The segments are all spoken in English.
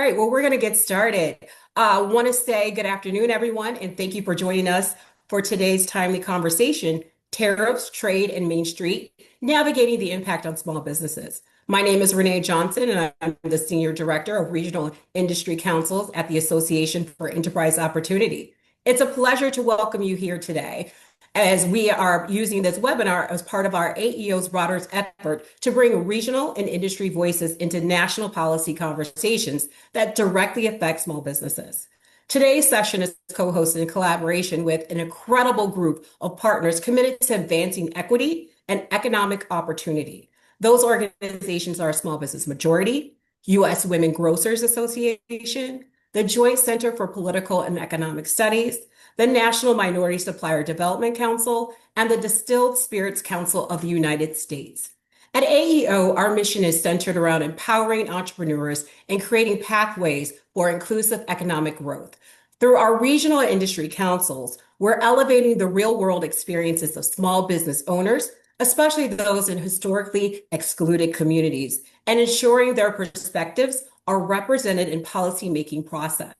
right, well, we're going to get started. I want to say good afternoon, everyone, and thank you for joining us for today's timely conversation, Tariffs, Trade, and Main Street, Navigating the Impact on Small Businesses. My name is Renee Johnson, and I'm the Senior Director of Regional Industry Councils at the Association for Enterprise Opportunity. It's a pleasure to welcome you here today as we are using this webinar as part of our AEO's broader effort to bring regional and industry voices into national policy conversations that directly affect small businesses. Today's session is co-hosted in collaboration with an incredible group of partners committed to advancing equity and economic opportunity. Those organizations are Small Business Majority, U.S. Women Grocers Association, the Joint Center for Political and Economic Studies, the National Minority Supplier Development Council, and the Distilled Spirits Council of the United States. At AEO, our mission is centered around empowering entrepreneurs and creating pathways for inclusive economic growth. Through our regional industry councils, we're elevating the real-world experiences of small business owners, especially those in historically excluded communities, and ensuring their perspectives are represented in policymaking process.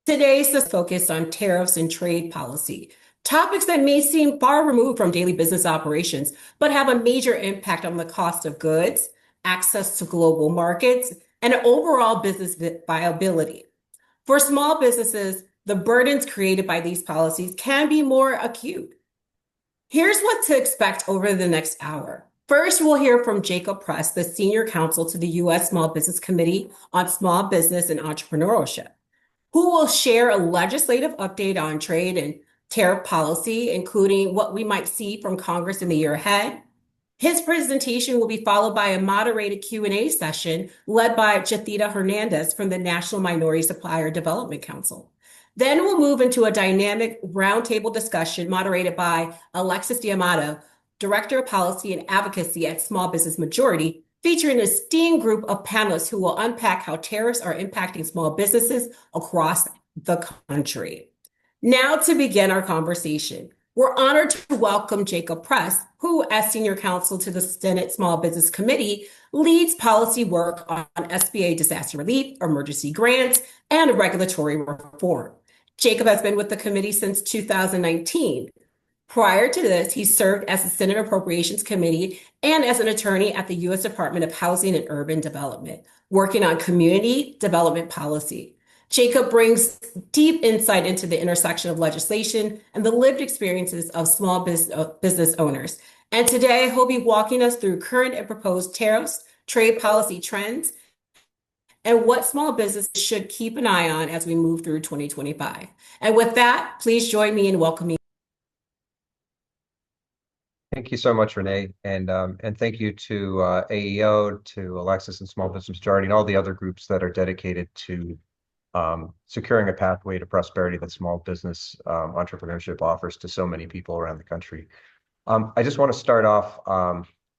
Today's is focused on tariffs and trade policy, topics that may seem far removed from daily business operations, but have a major impact on the cost of goods, access to global markets, and overall business viability. For small businesses, the burdens created by these policies can be more acute. Here's what to expect over the next hour. First, we'll hear from Jacob Press, the Senior Counsel to the U.S. Small Business Committee on Small Business and Entrepreneurship, who will share a legislative update on trade and tariff policy, including what we might see from Congress in the year ahead. His presentation will be followed by a moderated Q&A session led by Jathita Hernandez from the National Minority Supplier Development Council. Then we'll move into a dynamic roundtable discussion moderated by Alexis D'Amato, Director of Policy and Advocacy at Small Business Majority, featuring an esteemed group of panelists who will unpack how tariffs are impacting small businesses across the country. Now to begin our conversation, we're honored to welcome Jacob Press, who, as Senior Counsel to the Senate Small Business Committee, leads policy work on SBA disaster relief, emergency grants, and regulatory reform. Jacob has been with the committee since 2019. Prior to this, he served as the Senate Appropriations Committee and as an attorney at the U.S. Department of Housing and Urban Development, working on community development policy. Jacob brings deep insight into the intersection of legislation and the lived experiences of small business owners. And today, he'll be walking us through current and proposed tariffs, trade policy trends, and what small businesses should keep an eye on as we move through 2025. And with that, please join me in welcoming. Thank you so much, Renee, and thank you to AEO, to Alexis and Small Business Majority, and all the other groups that are dedicated to securing a pathway to prosperity that small business entrepreneurship offers to so many people around the country. I just want to start off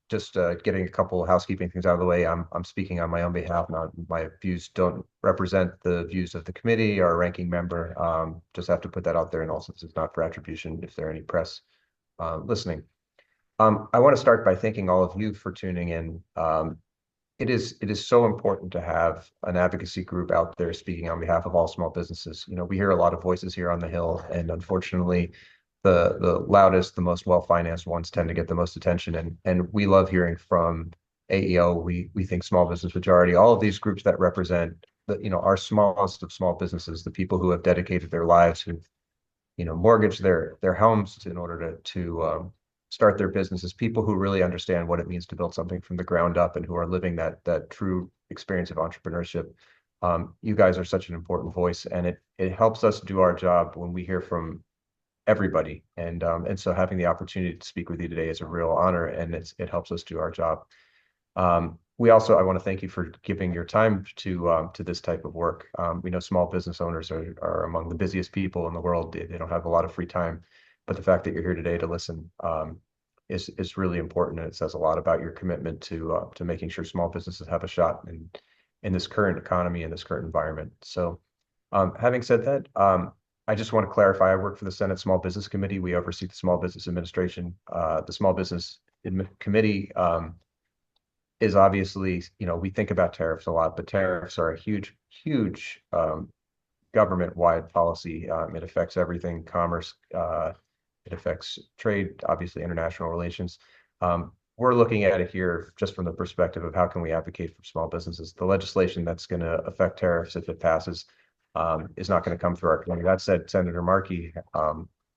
getting a couple of housekeeping things out of the way. I'm speaking on my own behalf. My views don't represent the views of the committee or ranking member. Just have to put that out there, and also it's not for attribution if there are any press listening. I want to start by thanking all of you for tuning in. It is so important to have an advocacy group out there speaking on behalf of all small businesses. You know, we hear a lot of voices here on the Hill, and unfortunately, the loudest, the most well-financed ones tend to get the most attention. And we love hearing from AEO. We think Small Business Majority, all of these groups that represent our smallest of small businesses, the people who have dedicated their lives, who've mortgaged their homes in order to start their businesses, people who really understand what it means to build something from the ground up and who are living that true experience of entrepreneurship. You guys are such an important voice, and it helps us do our job when we hear from everybody. And so having the opportunity to speak with you today is a real honor, and it helps us do our job. I want to thank you for giving your time to this type of work. We know small business owners are among the busiest people in the world. They don't have a lot of free time. But the fact that you're here today to listen is really important, and it says a lot about your commitment to making sure small businesses have a shot in this current economy and this current environment. So, having said that, I just want to clarify: I work for the Senate Small Business Committee. We oversee the Small Business Administration. The Small Business Committee is obviously, we think about tariffs a lot, but tariffs are a huge, huge government-wide policy. It affects everything, commerce, it affects trade, obviously international relations. We're looking at it here just from the perspective of how can we advocate for small businesses. The legislation that's going to affect tariffs, if it passes, is not going to come through our committee. That said, Senator Markey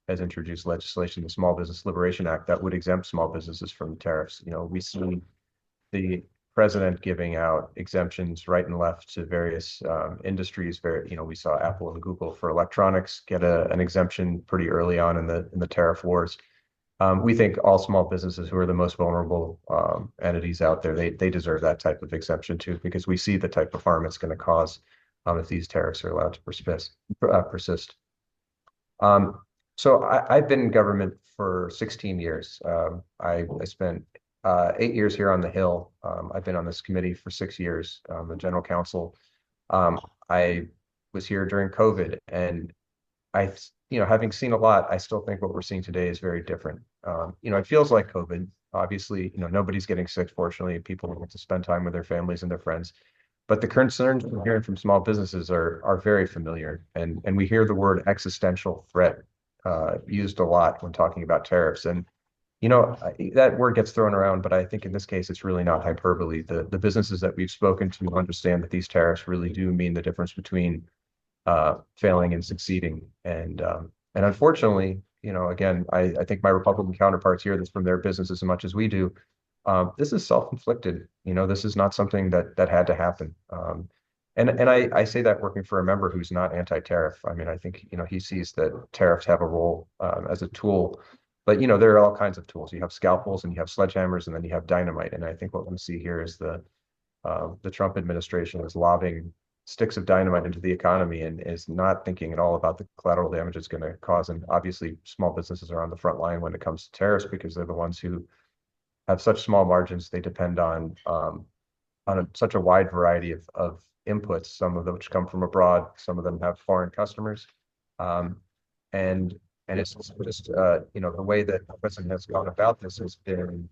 has introduced legislation, the Small Business Liberation Act, that would exempt small businesses from tariffs. We see the president giving out exemptions right and left to various industries. We saw Apple and Google for electronics get an exemption pretty early on in the tariff wars. We think all small businesses who are the most vulnerable entities out there, they deserve that type of exemption too, because we see the type of harm it's going to cause if these tariffs are allowed to persist. So I've been in government for 16 years. I spent 8 years here on the Hill. I've been on this committee for 6 years, the general counsel. I was here during COVID, and having seen a lot, I still think what we're seeing today is very different. It feels like COVID. Obviously, nobody's getting sick, fortunately. People want to spend time with their families and their friends. But the concerns we're hearing from small businesses are very familiar. And we hear the word existential threat used a lot when talking about tariffs. And that word gets thrown around, but I think in this case, it's really not hyperbole. The businesses that we've spoken to understand that these tariffs really do mean the difference between failing and succeeding. And unfortunately, again, I think my Republican counterparts hear this from their businesses as much as we do. This is self-inflicted. This is not something that had to happen. And I say that working for a member who's not anti-tariff. I mean, I think, he sees that tariffs have a role as a tool. But, there are all kinds of tools. You have scalpels and you have sledgehammers and then you have dynamite. And I think what we see here is the Trump administration is lobbing sticks of dynamite into the economy and is not thinking at all about the collateral damage it's going to cause. And obviously, small businesses are on the front line when it comes to tariffs because they're the ones who have such small margins. They depend on such a wide variety of inputs, some of which come from abroad. Some of them have foreign customers. And it's just, the way that the president has gone about this has been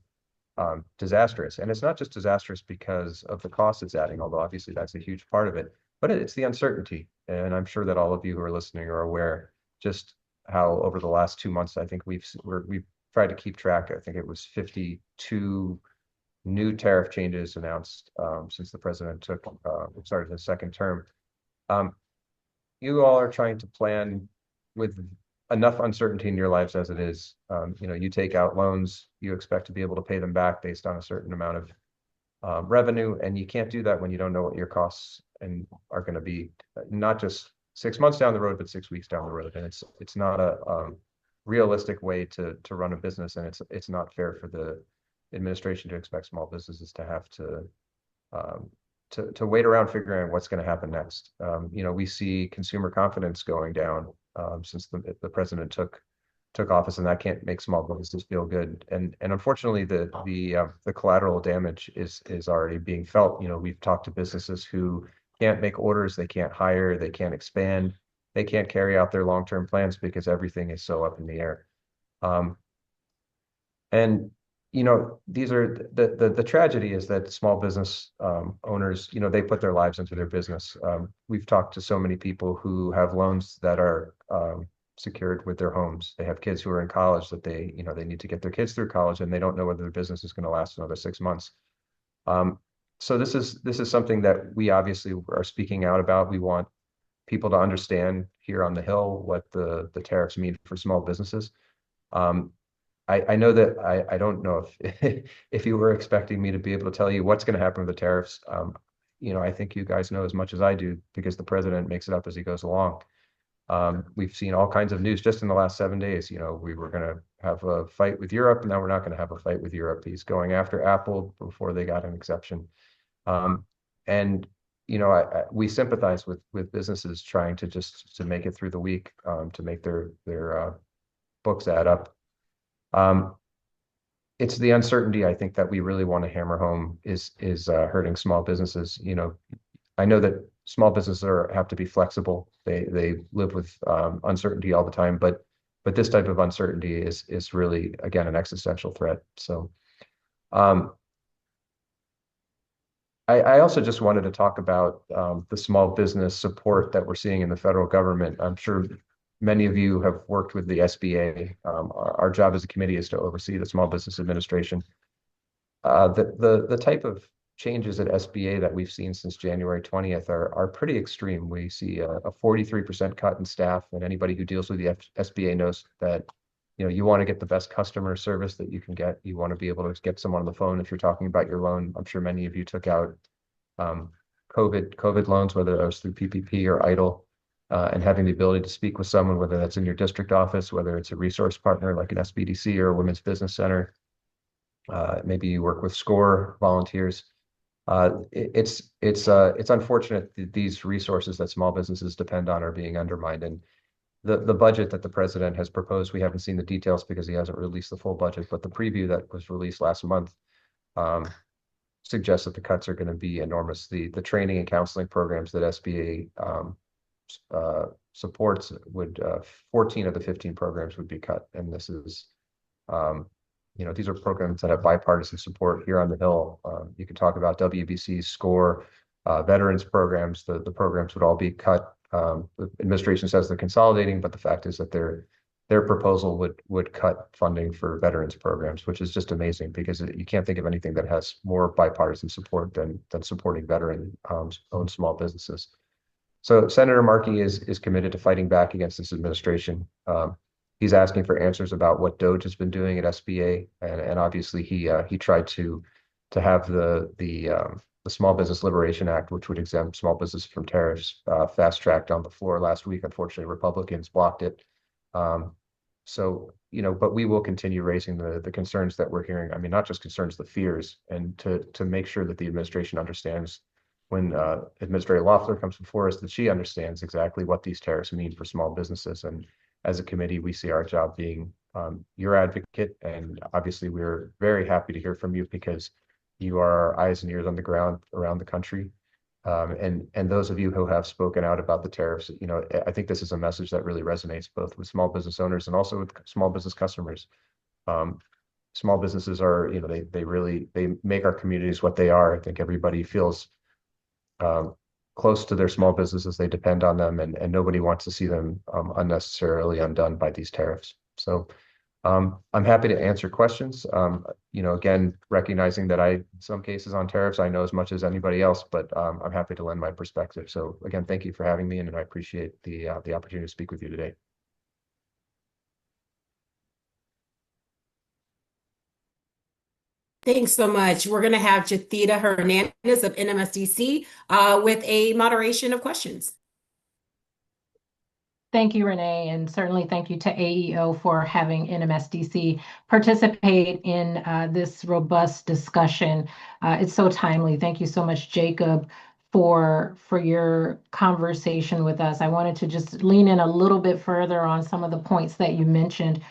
disastrous. And it's not just disastrous because of the cost it's adding, although obviously that's a huge part of it, but it's the uncertainty. And I'm sure that all of you who are listening are aware just how over the last 2 months, I think we've tried to keep track. I think it was 52 new tariff changes announced since the president started his second term. You all are trying to plan with enough uncertainty in your lives as it is. You take out loans, you expect to be able to pay them back based on a certain amount of revenue, and you can't do that when you don't know what your costs are going to be, not just 6 months down the road, but 6 weeks down the road. And it's not a realistic way to run a business, and it's not fair for the administration to expect small businesses to have to wait around figuring out what's going to happen next. We see consumer confidence going down since the president took office, and that can't make small businesses feel good. And unfortunately, the collateral damage is already being felt. We've talked to businesses who can't make orders, they can't hire, they can't expand, they can't carry out their long-term plans because everything is so up in the air. And these are the tragedy is that small business owners, they put their lives into their business. We've talked to so many people who have loans that are secured with their homes. They have kids who are in college that they need to get their kids through college, and they don't know whether their business is going to last another 6 months. So this is something that we obviously are speaking out about. We want people to understand here on the Hill what the tariffs mean for small businesses. I know that I don't know if if you were expecting me to be able to tell you what's going to happen with the tariffs. I think you guys know as much as I do because the president makes it up as he goes along. We've seen all kinds of news just in the last 7 days. We were going to have a fight with Europe, and now we're not going to have a fight with Europe. He's going after Apple before they got an exception. And we sympathize with businesses trying to make it through the week, to make their books add up. It's the uncertainty, I think, that we really want to hammer home is hurting small businesses. I know that small businesses have to be flexible. They live with uncertainty all the time, but this type of uncertainty is really, again, an existential threat. So I also just wanted to talk about the small business support that we're seeing in the federal government. I'm sure many of you have worked with the SBA. Our job as a committee is to oversee the Small Business Administration. The type of changes at SBA that we've seen since January 20th are pretty extreme. We see a 43% cut in staff, and anybody who deals with the SBA knows that you want to get the best customer service that you can get. You want to be able to get someone on the phone if you're talking about your loan. I'm sure many of you took out um, COVID loans, whether that was through PPP or EIDL, and having the ability to speak with someone, whether that's in your district office, whether it's a resource partner like an SBDC or a Women's Business Center. Maybe you work with SCORE volunteers. It's unfortunate that these resources that small businesses depend on are being undermined. And the budget that the president has proposed, we haven't seen the details because he hasn't released the full budget, but the preview that was released last month um, suggests that the cuts are going to be enormous. The training and counseling programs that SBA supports would 14 of the 15 programs would be cut, and this is um, these are programs that have bipartisan support here on the Hill. You can talk about WBC, SCORE, veterans programs. The programs would all be cut. The administration says they're consolidating, but the fact is that their proposal would cut funding for veterans programs, which is just amazing because you can't think of anything that has more bipartisan support than supporting veteran owned small businesses. So Senator Markey is committed to fighting back against this administration. He's asking for answers about what DOGE has been doing at SBA, and obviously he tried to have the Small Business Liberation Act, which would exempt small business from tariffs, fast tracked on the floor last week. Unfortunately, Republicans blocked it. Um, but we will continue raising the concerns that we're hearing. I mean, not just concerns, the fears, and to make sure that the administration understands when Administrator Loeffler comes before us, that she understands exactly what these tariffs mean for small businesses. And as a committee, we see our job being your advocate. And obviously, we're very happy to hear from you because you are our eyes and ears on the ground around the country. And those of you who have spoken out about the tariffs, I think this is a message that really resonates both with small business owners and also with small business customers. Um, Small businesses are, they make our communities what they are. I think everybody feels um, close to their small businesses. They depend on them, and nobody wants to see them unnecessarily undone by these tariffs. So I'm happy to answer questions. Again, recognizing that in some cases on tariffs, I know as much as anybody else, but I'm happy to lend my perspective. So again, thank you for having me, and I appreciate the opportunity to speak with you today. Thanks so much. We're going to have Jathita Hernandez of NMSDC with a moderation of questions. Thank you, Renee, and certainly thank you to AEO for having NMSDC participate in this robust discussion. It's so timely. Thank you so much, Jacob, for your conversation with us. I wanted to just lean in a little bit further on some of the points that you mentioned.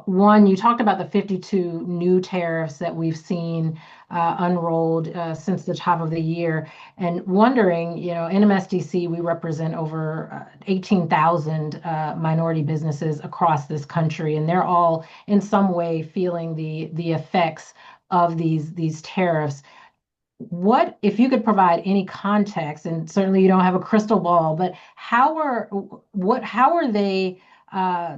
One, you talked about the 52 new tariffs that we've seen unrolled since the top of the year, and wondering, in MSDC, we represent over 18,000 minority businesses across this country, and they're all in some way feeling the effects of these tariffs. What, if you could provide any context, and certainly you don't have a crystal ball, but how are they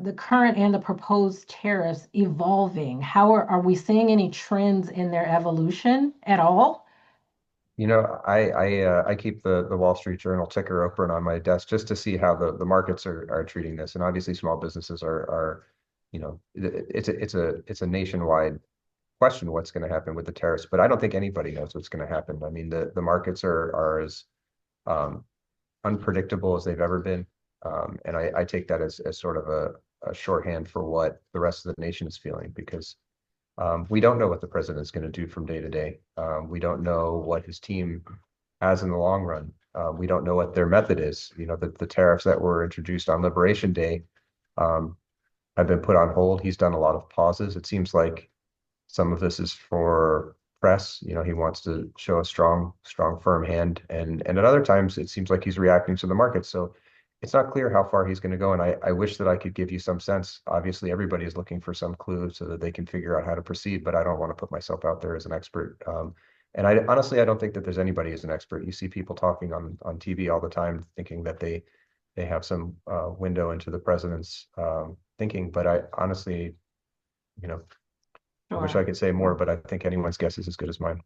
the current and the proposed tariffs evolving? How are we seeing any trends in their evolution at all? I keep the Wall Street Journal ticker open on my desk just to see how the markets are treating this. And obviously small businesses it's a nationwide question what's going to happen with the tariffs, but I don't think anybody knows what's going to happen. I mean, the markets are as unpredictable as they've ever been. And I take that as sort of a shorthand for what the rest of the nation is feeling, because we don't know what the president is going to do from day to day. We don't know what his team has in the long run. We don't know what their method is. The tariffs that were introduced on Liberation Day have been put on hold. He's done a lot of pauses. It seems like some of this is for press. He wants to show a strong, firm hand. And at other times, it seems like he's reacting to the market. So it's not clear how far he's going to go. And I wish that I could give you some sense. Obviously, everybody is looking for some clue so that they can figure out how to proceed, but I don't want to put myself out there as an expert. And I honestly, I don't think that there's anybody who's an expert. You see people talking on TV all the time, thinking that they have some window into the president's thinking. But I honestly, you know, I wish I Sure. could say more, but I think anyone's guess is as good as mine.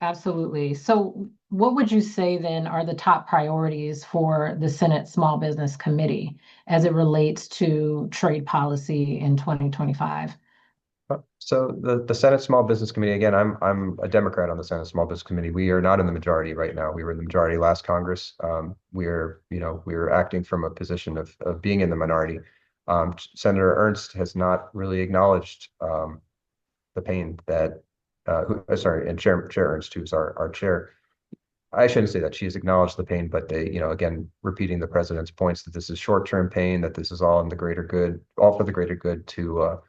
Absolutely. So, what would you say then are the top priorities for the Senate Small Business Committee as it relates to trade policy in 2025? So the Senate Small Business Committee, again, I'm a Democrat on the Senate Small Business Committee. We are not in the majority right now. We were in the majority last Congress. We're acting from a position of being in the minority. Senator Ernst has not really acknowledged the pain that sorry, and Chair Ernst, who's our chair. I shouldn't say that she has acknowledged the pain, but again, repeating the president's points that this is short-term pain, that this is all in the greater good, all for the greater good to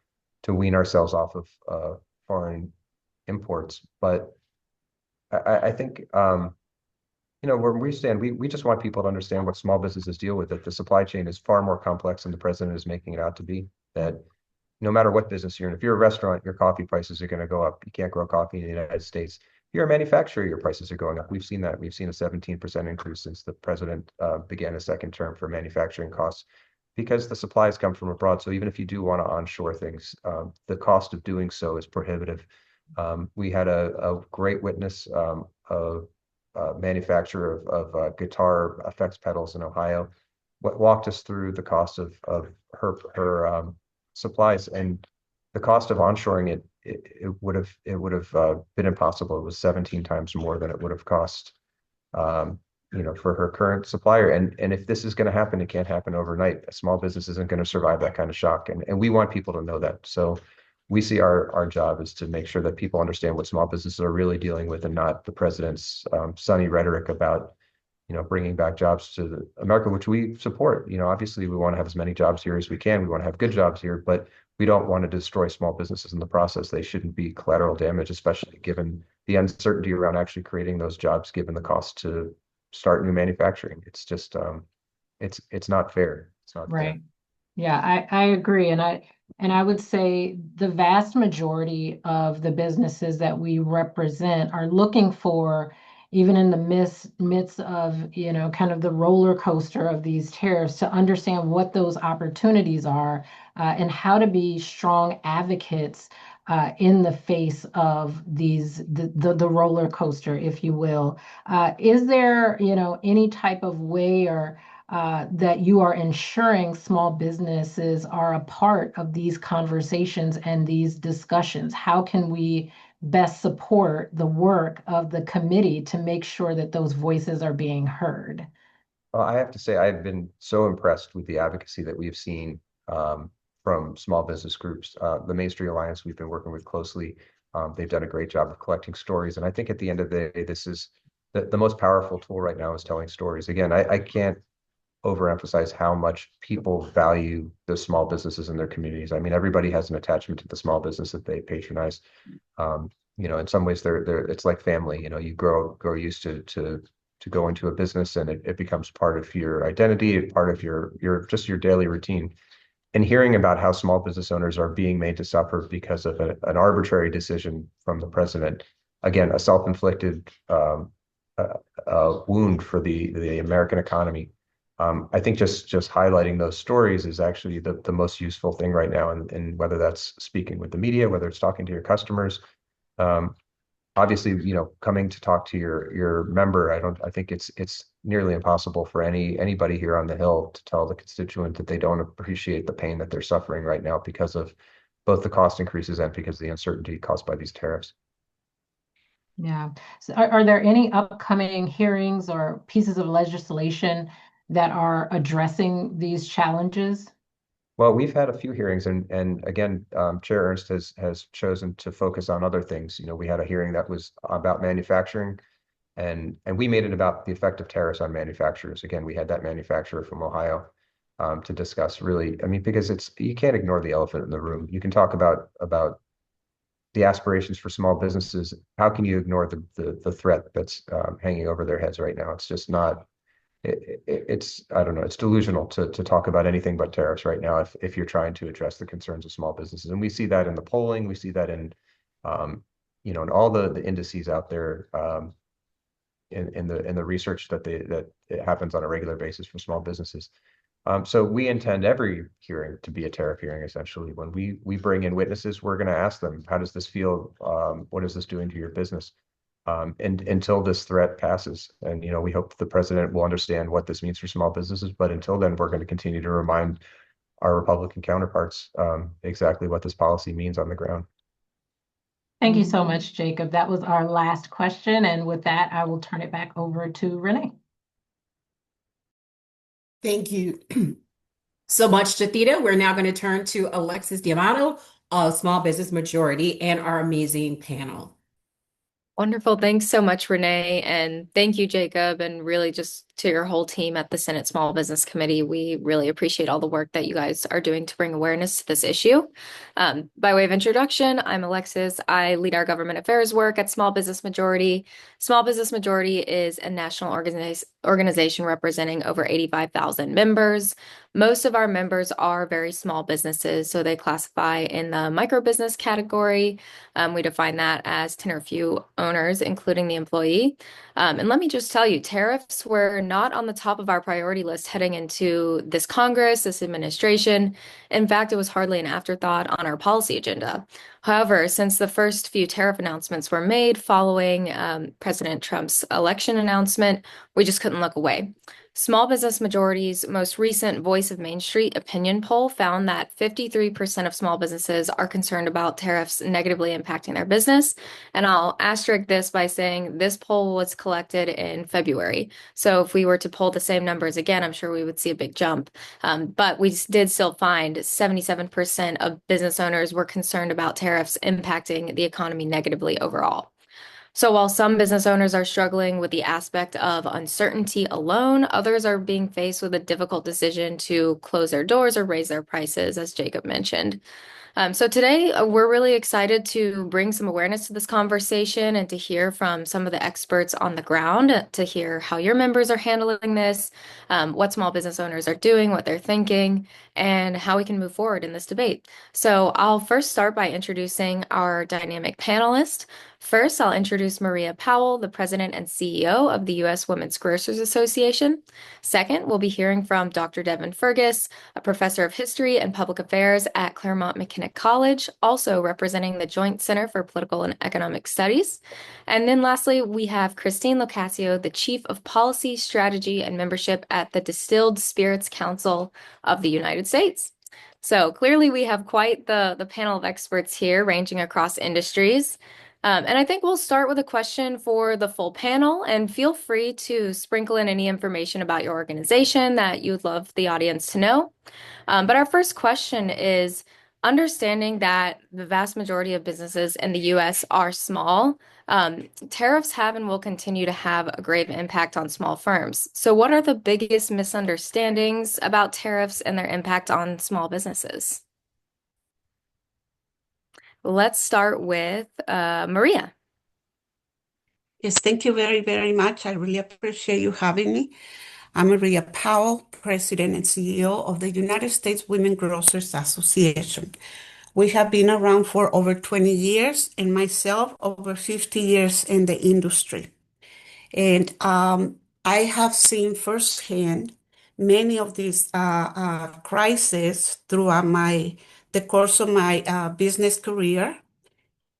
wean ourselves off of foreign imports. But I think where we stand, we just want people to understand what small businesses deal with. That the supply chain is far more complex than the president is making it out to be. That no matter what business you're in, if you're a restaurant, your coffee prices are going to go up. You can't grow coffee in the United States. If you're a manufacturer, your prices are going up. We've seen that. We've seen a 17% increase since the president began a second term for manufacturing costs because the supplies come from abroad. So even if you do want to onshore things, the cost of doing so is prohibitive. We had a great witness, a manufacturer of guitar effects pedals in Ohio, walked us through the cost of her supplies, and the cost of onshoring it would have been impossible. It was 17 times more than it would have cost for her current supplier. And if this is going to happen, it can't happen overnight. A small business isn't going to survive that kind of shock. And we want people to know that. So we see our job is to make sure that people understand what small businesses are really dealing with, and not the president's sunny rhetoric about bringing back jobs to America, which we support. Obviously we want to have as many jobs here as we can. We want to have good jobs here, but we don't want to destroy small businesses in the process. They shouldn't be collateral damage, especially given the uncertainty around actually creating those jobs, given the cost to start new manufacturing. It's just it's not fair. It's not fair. Right. Yeah, I agree. And I would say the vast majority of the businesses that we represent are looking for, even in the midst of, kind of the roller coaster of these tariffs, to understand what those opportunities are, and how to be strong advocates in the face of the roller coaster, if you will. Is there, any type of way or that you are ensuring small businesses are a part of these conversations and these discussions? How can we best support the work of the committee to make sure that those voices are being heard? Well, I have to say, I've been so impressed with the advocacy that we've seen from small business groups. The Main Street Alliance, we've been working with closely. They've done a great job of collecting stories. And I think at the end of the day, this is the most powerful tool right now is telling stories. Again, I can't overemphasize how much people value the small businesses in their communities. I mean, everybody has an attachment to the small business that they patronize. In some ways, they're it's like family. You grow used to go into a business, and it becomes part of your identity, part of your just your daily routine. And hearing about how small business owners are being made to suffer because of an arbitrary decision from the president, again, a self-inflicted wound for the American economy. I think just highlighting those stories is actually the most useful thing right now, and whether that's speaking with the media, whether it's talking to your customers. Obviously, coming to talk to your member, I think it's nearly impossible for anybody here on the Hill to tell the constituent that they don't appreciate the pain that they're suffering right now because of both the cost increases and because of the uncertainty caused by these tariffs. Yeah. So are there any upcoming hearings or pieces of legislation that are addressing these challenges? Well, we've had a few hearings, and again, Chair Ernst has chosen to focus on other things. We had a hearing that was about manufacturing, and we made it about the effect of tariffs on manufacturers. Again, we had that manufacturer from Ohio to discuss really. I mean, because you can't ignore the elephant in the room. You can talk about the aspirations for small businesses. How can you ignore the threat that's hanging over their heads right now? It's just not. It's I don't know. It's delusional to talk about anything but tariffs right now if you're trying to address the concerns of small businesses. And we see that in the polling. We see that in and all the indices out there, in the research that it happens on a regular basis for small businesses. So we intend every hearing to be a tariff hearing. Essentially, when we bring in witnesses, we're going to ask them, how does this feel? What is this doing to your business? And until this threat passes, and we hope the president will understand what this means for small businesses. But until then, we're going to continue to remind our Republican counterparts exactly what this policy means on the ground. Thank you so much, Jacob. That was our last question. And with that, I will turn it back over to Renee. Thank you so much, Jathita. We're now going to turn to Alexis Diamano of Small Business Majority and our amazing panel. Wonderful. Thanks so much, Renee. And thank you, Jacob, and really just to your whole team at the Senate Small Business Committee. We really appreciate all the work that you guys are doing to bring awareness to this issue. By way of introduction, I'm Alexis. I lead our government affairs work at Small Business Majority. Small Business Majority is a national organization representing over 85,000 members. Most of our members are very small businesses, so they classify in the micro business category. We define that as 10 or few owners, including the employee. And let me just tell you, tariffs were not on the top of our priority list heading into this Congress, this administration. In fact, it was hardly an afterthought on our policy agenda. However, since the first few tariff announcements were made following President Trump's election announcement, we just couldn't look away. Small Business Majority's most recent Voice of Main Street opinion poll found that 53% of small businesses are concerned about tariffs negatively impacting their business. And I'll asterisk this by saying this poll was collected in February. So if we were to poll the same numbers again, I'm sure we would see a big jump. But we did still find 77% of business owners were concerned about tariffs impacting the economy negatively overall. So while some business owners are struggling with the aspect of uncertainty alone, others are being faced with a difficult decision to close their doors or raise their prices, as Jacob mentioned. So today, we're really excited to bring some awareness to this conversation and to hear from some of the experts on the ground, to hear how your members are handling this, what small business owners are doing, what they're thinking, and how we can move forward in this debate. So I'll first start by introducing our dynamic panelists. First, I'll introduce Maria Powell, the president and CEO of the U.S. Women's Grocers Association. Second, we'll be hearing from Dr. Devin Fergus, a professor of history and public affairs at Claremont McKenna College, also representing the Joint Center for Political and Economic Studies. And then lastly, we have Christine Locascio, the chief of policy, strategy, and membership at the Distilled Spirits Council of the United States. So clearly we have quite the panel of experts here ranging across industries. And I think we'll start with a question for the full panel, and feel free to sprinkle in any information about your organization that you'd love the audience to know. But our first question is, understanding that the vast majority of businesses in the U.S. are small, tariffs have and will continue to have a grave impact on small firms. So what are the biggest misunderstandings about tariffs and their impact on small businesses? Let's start with Maria. Yes, thank you very, very much. I really appreciate you having me. I'm Maria Powell, President and CEO of the United States Women Grocers Association. We have been around for over 20 years, and myself over 50 years in the industry. And I have seen firsthand many of these crises throughout the course of my business career.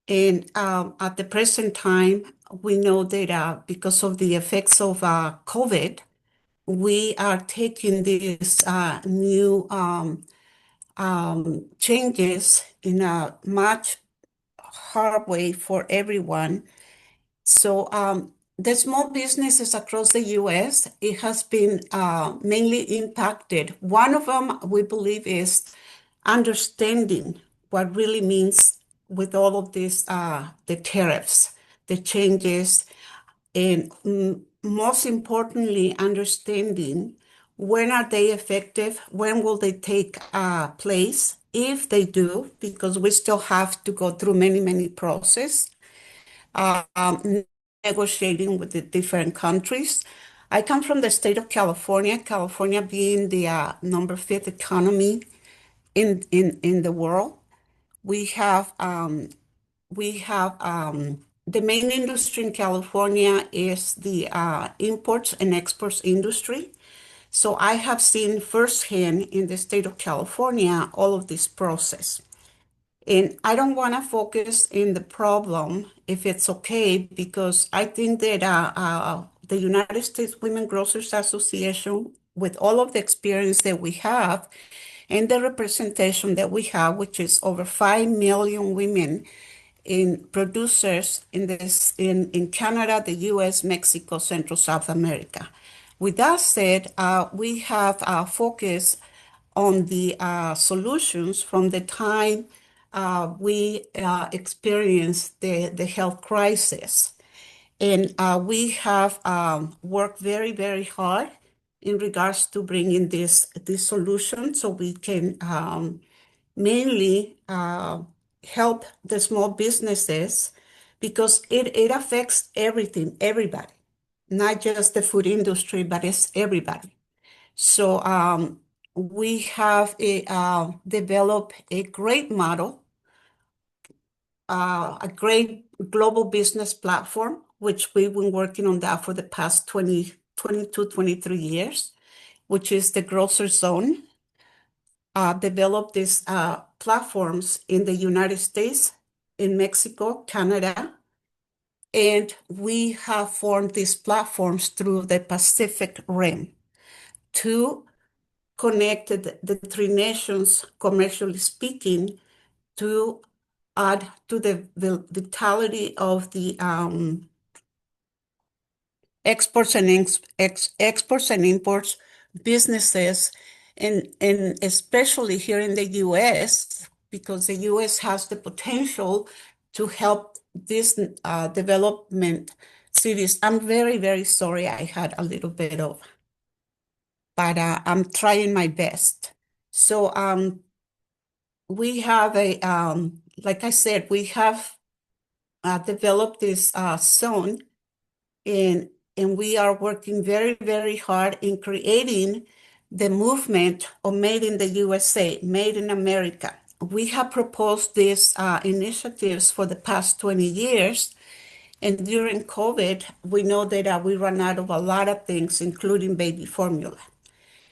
And at the present time, we know that because of the effects of COVID, we are taking these new changes in a much hard way for everyone. So the small businesses across the U.S., it has been mainly impacted. One of them, we believe, is understanding what really means with all of this, the tariffs, the changes, and most importantly, understanding when are they effective, when will they take place, if they do, because we still have to go through many, many processes, negotiating with the different countries. I come from the state of California, California being the number 5th economy in the world. We have we have the main industry in California is the imports and exports industry. So I have seen firsthand in the state of California all of this process. And I don't want to focus in the problem if it's okay, because I think that the United States Women Grocers Association, with all of the experience that we have and the representation that we have, which is over 5 million women in producers in Canada, the US, Mexico, Central South America. With that said, we have focused on the solutions from the time we experienced the health crisis. And we have worked very, very hard in regards to bringing this solution so we can mainly help the small businesses, because it affects everything, everybody, not just the food industry, but it's everybody. So we have developed a great model, a great global business platform, which we've been working on that for the past 22, 23 years, which is the Grocer Zone. Developed these platforms in the United States, in Mexico, Canada, and we have formed these platforms through the Pacific Rim to connect the three nations, commercially speaking, to add to the vitality of the exports and exports and imports businesses, and especially here in the US, because the US has the potential to help this development cities. I'm very, very sorry I had a little bit of, but I'm trying my best. So we have like I said, we have developed this zone, and we are working very, very hard in creating the movement of Made in the USA, Made in America. We have proposed these initiatives for the past 20 years. And during COVID, we know that we ran out of a lot of things, including baby formula.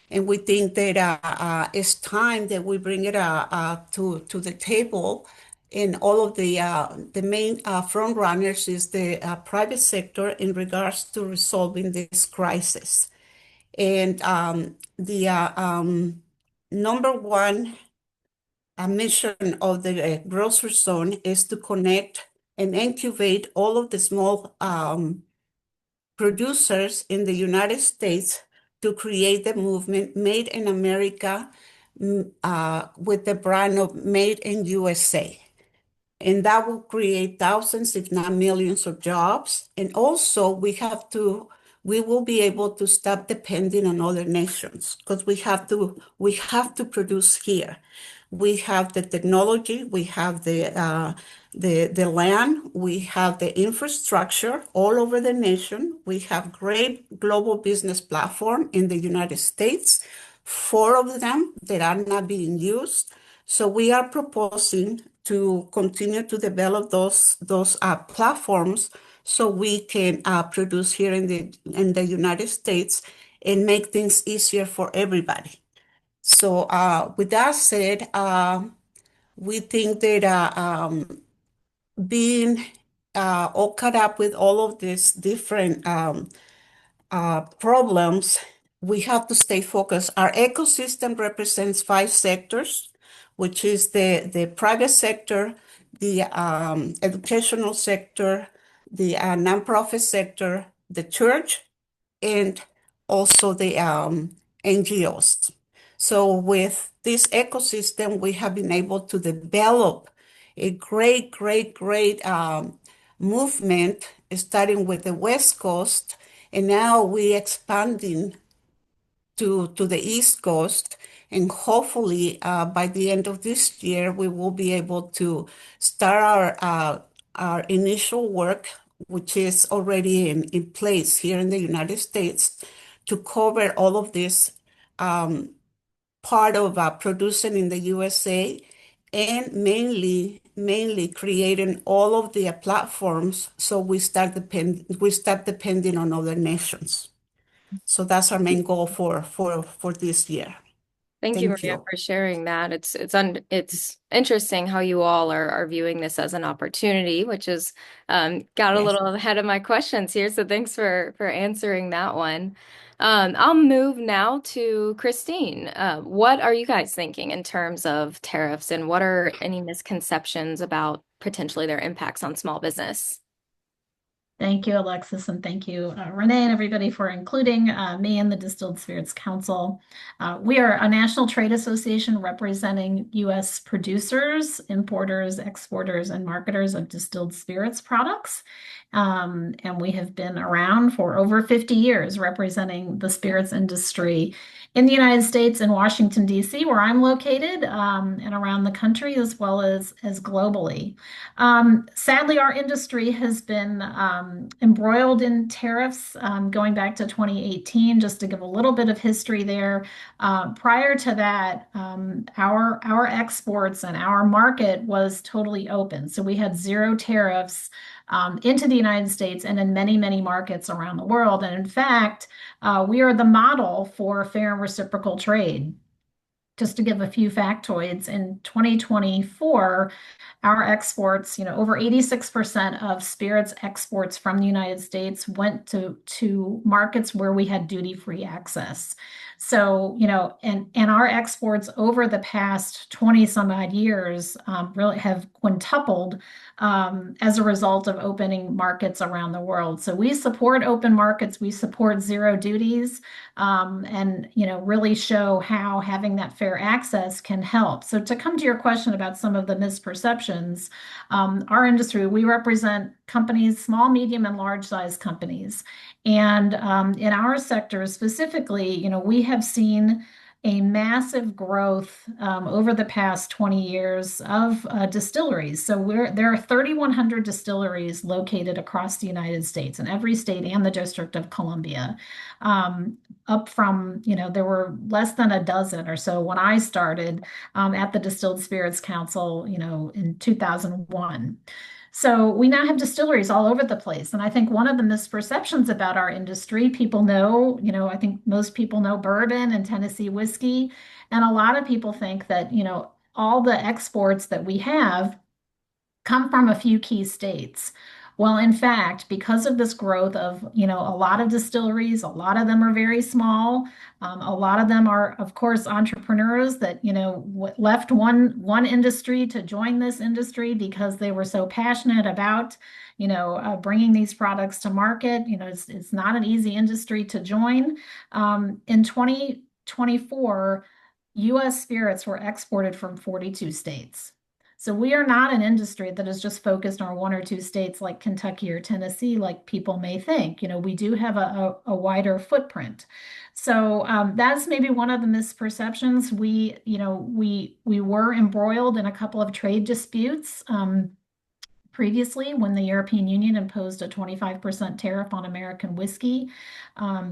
And we think that it's time that we bring it to the table. And all of the main front runners is the private sector in regards to resolving this crisis. And the number one mission of the grocery zone is to connect and incubate all of the small producers in the United States to create the movement Made in America, with the brand of Made in USA. And that will create thousands, if not millions, of jobs. And also we will be able to stop depending on other nations, because we have to produce here. We have the technology, we have the land, we have the infrastructure all over the nation. We have great global business platform in the United States, 4 of them that are not being used. So we are proposing to continue to develop those platforms so we can produce here in the United States and make things easier for everybody. So with that said, we think that being all caught up with all of these different problems, we have to stay focused. Our ecosystem represents 5 sectors, which is the private sector, the educational sector, the nonprofit sector, the church, and also the NGOs. So with this ecosystem, we have been able to develop a great movement, starting with the West Coast, and now we expanding to the East Coast. And hopefully by the end of this year, we will be able to start our initial work, which is already in place here in the United States, to cover all of this part of producing in the USA, and mainly mainly creating all of the platforms, so we start depending on other nations. So that's our main goal for this year. Thank you, Thank Maria, you. for sharing that. It's interesting how you all are viewing this as an opportunity, which is got a Yes. little ahead of my questions here. So thanks for answering that one. I'll move now to Christine. What are you guys thinking in terms of tariffs, and what are any misconceptions about potentially their impacts on small business? Thank you, Alexis, and thank you, Renee, and everybody for including me in the Distilled Spirits Council. We are a national trade association representing U.S. producers, importers, exporters, and marketers of distilled spirits products. And we have been around for over 50 years representing the spirits industry in the United States and Washington, D.C., where I'm located, and around the country as well as globally. Sadly, our industry has been embroiled in tariffs going back to 2018. Just to give a little bit of history there, prior to that, our exports and our market was totally open. So we had zero tariffs into the United States and in many, many markets around the world. And in fact, we are the model for fair and reciprocal trade. Just to give a few factoids, in 2024, our exports, over 86% of spirits exports from the United States went to markets where we had duty-free access. So, and our exports over the past 20 some odd years really have quintupled as a result of opening markets around the world. So we support open markets, we support zero duties, and really show how having that fair access can help. So to come to your question about some of the misperceptions, our industry, we represent companies, small, medium, and large size companies. And in our sector specifically, we have seen a massive growth over the past 20 years of distilleries. So there are 3,100 distilleries located across the United States, in every state and the District of Columbia. Up from, there were less than a dozen or so when I started at the Distilled Spirits Council, in 2001. So we now have distilleries all over the place. And I think one of the misperceptions about our industry, people know, I think most people know bourbon and Tennessee whiskey. And a lot of people think that, all the exports that we have come from a few key states. Well, in fact, because of this growth of, a lot of distilleries, a lot of them are very small. A lot of them are, of course, entrepreneurs that, left one industry to join this industry because they were so passionate about, bringing these products to market. It's not an easy industry to join. In 2024, U.S. spirits were exported from 42 states. So we are not an industry that is just focused on one or two states like Kentucky or Tennessee, like people may think. We do have a wider footprint. So that's maybe one of the misperceptions. We were embroiled in a couple of trade disputes previously when the European Union imposed a 25% tariff on American whiskey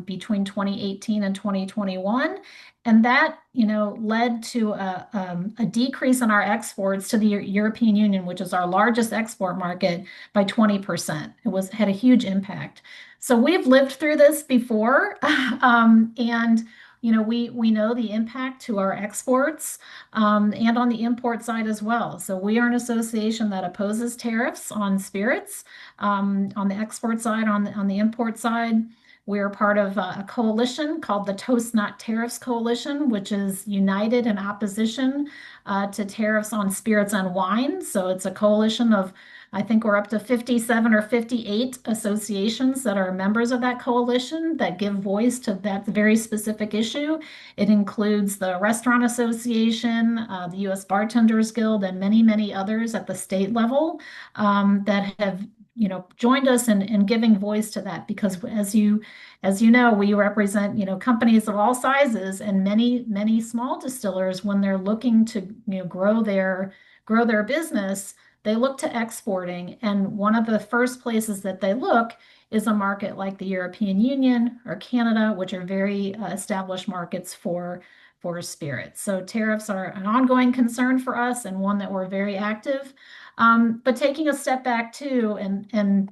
between 2018 and 2021. And that, led to a decrease in our exports to the European Union, which is our largest export market, by 20%. It had a huge impact. So we've lived through this before, and we know the impact to our exports and on the import side as well. So we are an association that opposes tariffs on spirits on the export side, on the import side. We're part of a coalition called the Toast Not Tariffs Coalition, which is united in opposition to tariffs on spirits and wine. So it's a coalition of, I think we're up to 57 or 58 associations that are members of that coalition that give voice to that very specific issue. It includes the Restaurant Association, the U.S. Bartenders Guild, and many, many others at the state level that have joined us in giving voice to that, because as you know, we represent, companies of all sizes, and many small distillers, when they're looking to, grow their business, they look to exporting. And one of the first places that they look is a market like the European Union or Canada, which are very established markets for for spirits. So tariffs are an ongoing concern for us and one that we're very active. But taking a step back too, and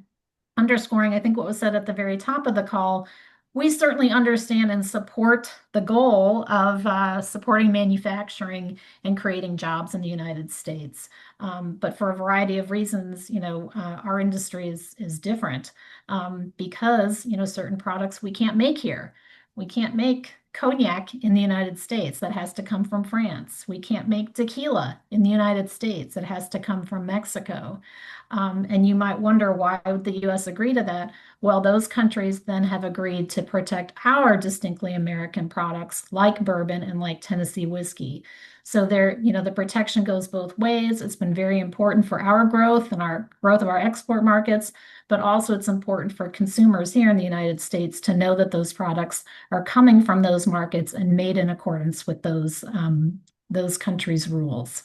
underscoring, I think, what was said at the very top of the call, we certainly understand and support the goal of supporting manufacturing and creating jobs in the United States. But for a variety of reasons, our industry is different because, certain products we can't make here. We can't make cognac in the United States. That has to come from France. We can't make tequila in the United States. It has to come from Mexico. And you might wonder, why would the US agree to that? Well, those countries then have agreed to protect our distinctly American products like bourbon and like Tennessee whiskey. So there, the protection goes both ways. It's been very important for our growth and our growth of our export markets, but also it's important for consumers here in the United States to know that those products are coming from those markets and made in accordance with those countries' rules.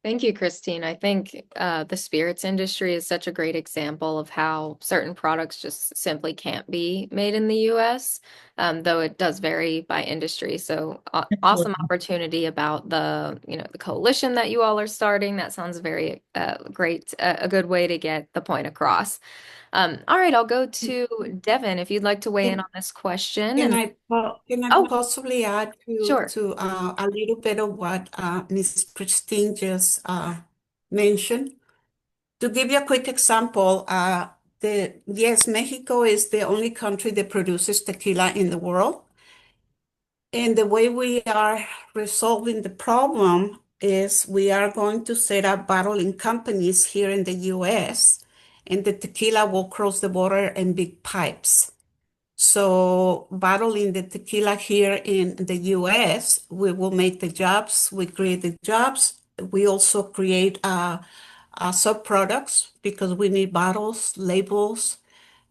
Thank you, Christine. I think the spirits industry is such a great example of how certain products just simply can't be made in the US, though it does vary by industry. So awesome opportunity about the coalition that you all are starting. That sounds very great, a good way to get the point across. All right, I'll go to Devin if you'd like to weigh in on this question. Can I possibly add Sure. to a little bit of what Ms. Christine just mentioned? To give you a quick example, yes, Mexico is the only country that produces tequila in the world. And the way we are resolving the problem is we are going to set up bottling companies here in the US, and the tequila will cross the border in big pipes. So bottling the tequila here in the US, we will make the jobs, we create the jobs. We also create sub-products because we need bottles, labels,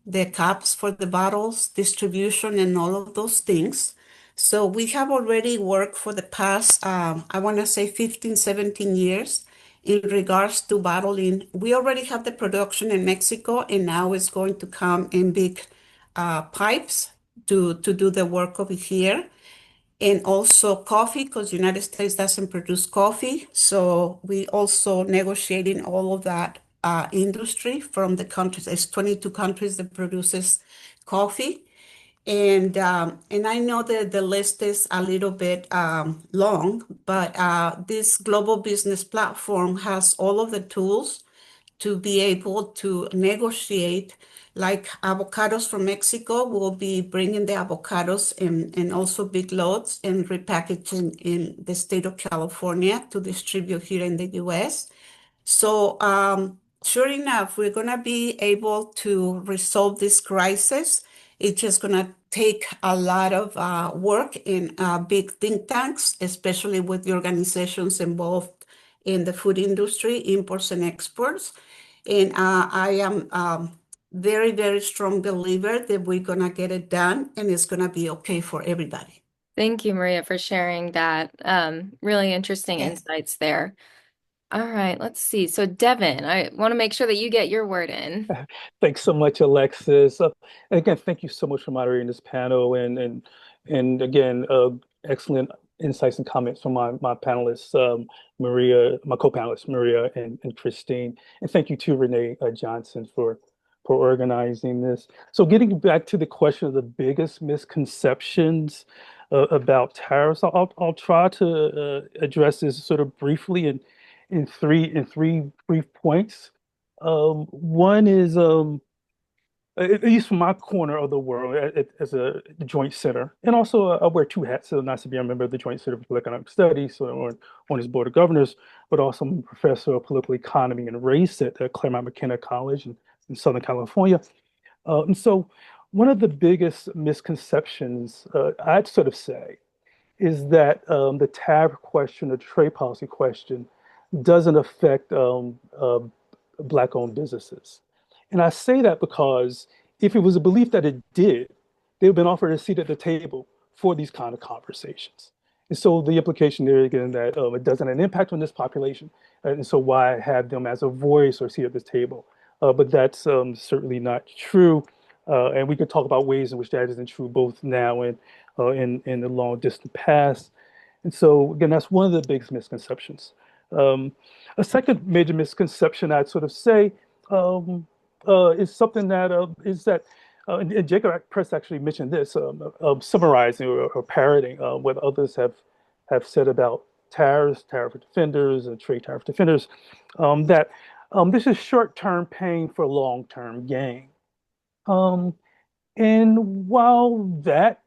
the caps for the bottles, distribution, and all of those things. So we have already worked for the past, I want to say 15, 17 years in regards to bottling. We already have the production in Mexico, and now it's going to come in big pipes to do the work over here. And also coffee, because the United States doesn't produce coffee. So we also negotiating all of that industry from the countries. There's 22 countries that produces coffee. And I know that the list is a little bit long, but this global business platform has all of the tools to be able to negotiate. Like avocados from Mexico, we'll be bringing the avocados in also big loads and repackaging in the state of California to distribute here in the US. So sure enough, we're going to be able to resolve this crisis. It's just going to take a lot of work in big think tanks, especially with the organizations involved in the food industry, imports and exports. And I am very, very strong believer that we're going to get it done and it's going to be okay for everybody. Thank you, Maria, for sharing that. Really interesting insights there. All right, let's see. So Devin, I want to make sure that you get your word in. Thanks so much, Alexis. Again, thank you so much for moderating this panel, and again, excellent insights and comments from my panelists, Maria, my co-panelists, Maria and Christine, and thank you to Renee Johnson for organizing this. So, getting back to the question of the biggest misconceptions about tariffs, I'll try to address this sort of briefly in three brief points. One is, at least from my corner of the world, as a joint center, and also I wear two hats, so not to be a member of the Joint Center for Economic Studies, so on his board of governors, but also I'm a professor of political economy and race at Claremont McKenna College in Southern California. And so one of the biggest misconceptions, I'd sort of say, is that the tariff question, the trade policy question, doesn't affect Black-owned businesses. And I say that because if it was a belief that it did, they've been offered a seat at the table for these kind of conversations. And so the implication there again that it doesn't have an impact on this population, and so why have them as a voice or seat at this table? But that's certainly not true. And we could talk about ways in which that isn't true both now and in the long distant past. And so, again, that's one of the biggest misconceptions. Um, a second major misconception I'd sort of say is something that is that, and Jacob Press actually mentioned this, summarizing or parroting what others have said about tariffs, tariff defenders, and trade tariff defenders, that this is short-term pain for long-term gain. Um, and while that,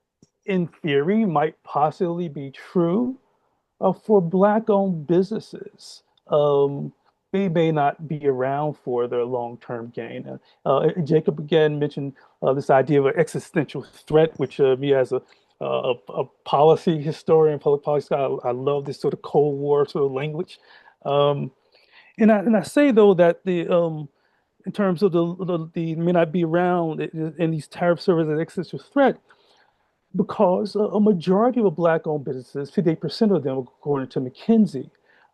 in theory, might possibly be true, for Black-owned businesses, they may not be around for their long-term gain. Jacob again mentioned this idea of an existential threat, which me as a policy historian, public policy scholar, I love this sort of Cold War sort of language. Um, and I say though that in terms of the may not be around and these tariff serve as an existential threat because a majority of Black-owned businesses, 58% of them, according to McKinsey,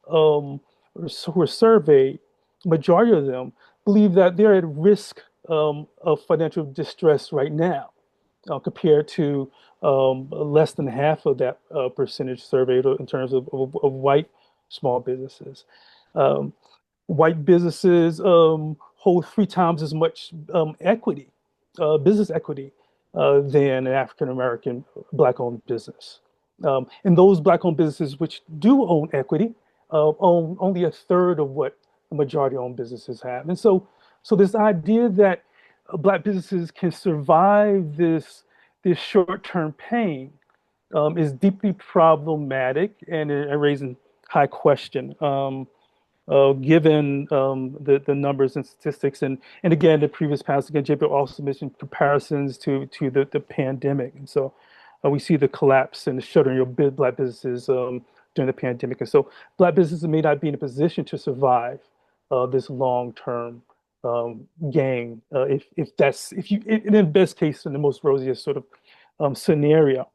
who were surveyed, majority of them believe that they're at risk of financial distress right now, compared to less than half of that percentage surveyed in terms of white small businesses. Um, White businesses hold 3 times as much equity, business equity, than an African American Black-owned business. And those Black-owned businesses which do own equity own only a third of what the majority-owned businesses have. And so this idea that Black businesses can survive this short-term pain is deeply problematic and raising high question. Given the numbers and statistics. And again, the previous panel, again, JP also mentioned comparisons to the pandemic. And so we see the collapse and the shuttering of Black businesses during the pandemic. And so Black businesses may not be in a position to survive this long-term gain, if you, in the best case, in the most rosiest sort of scenario.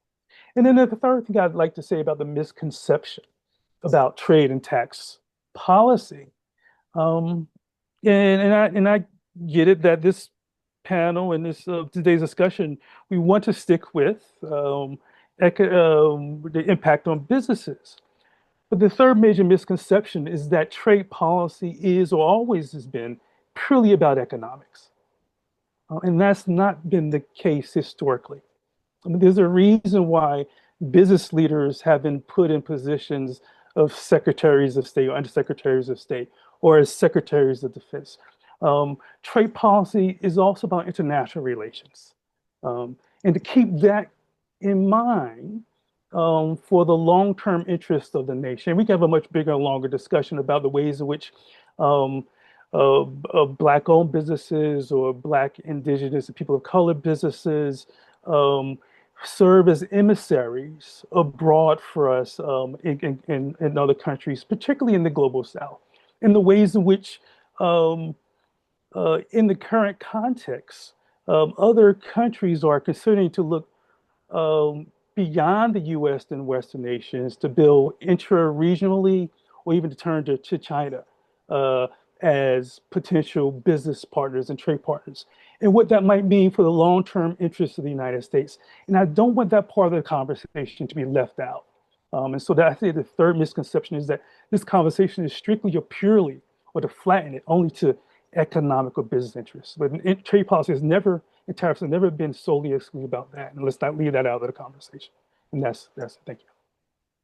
And then the third thing I'd like to say about the misconception about trade and tax policy. And I get it that this panel and this today's discussion, we want to stick with the impact on businesses. But the third major misconception is that trade policy is or always has been purely about economics. And that's not been the case historically. I mean, there's a reason why business leaders have been put in positions of secretaries of state or undersecretaries of state or as secretaries of defense. Trade policy is also about international relations. And to keep that in mind for the long-term interest of the nation, we can have a much bigger and longer discussion about the ways in which Black-owned businesses or Black, Indigenous, and people of color businesses serve as emissaries abroad for us in other countries, particularly in the global South, in the ways in which, in the current context, other countries are considering to look beyond the US and Western nations to build intra-regionally or even to turn to China as potential business partners and trade partners, and what that might mean for the long-term interests of the United States. And I don't want that part of the conversation to be left out. And so that I think the third misconception is that this conversation is strictly or purely, or to flatten it, only to economic or business interests. But trade policy has never, and tariffs have never been solely exclusive about that. And let's not leave that out of the conversation. And that's it. Thank you.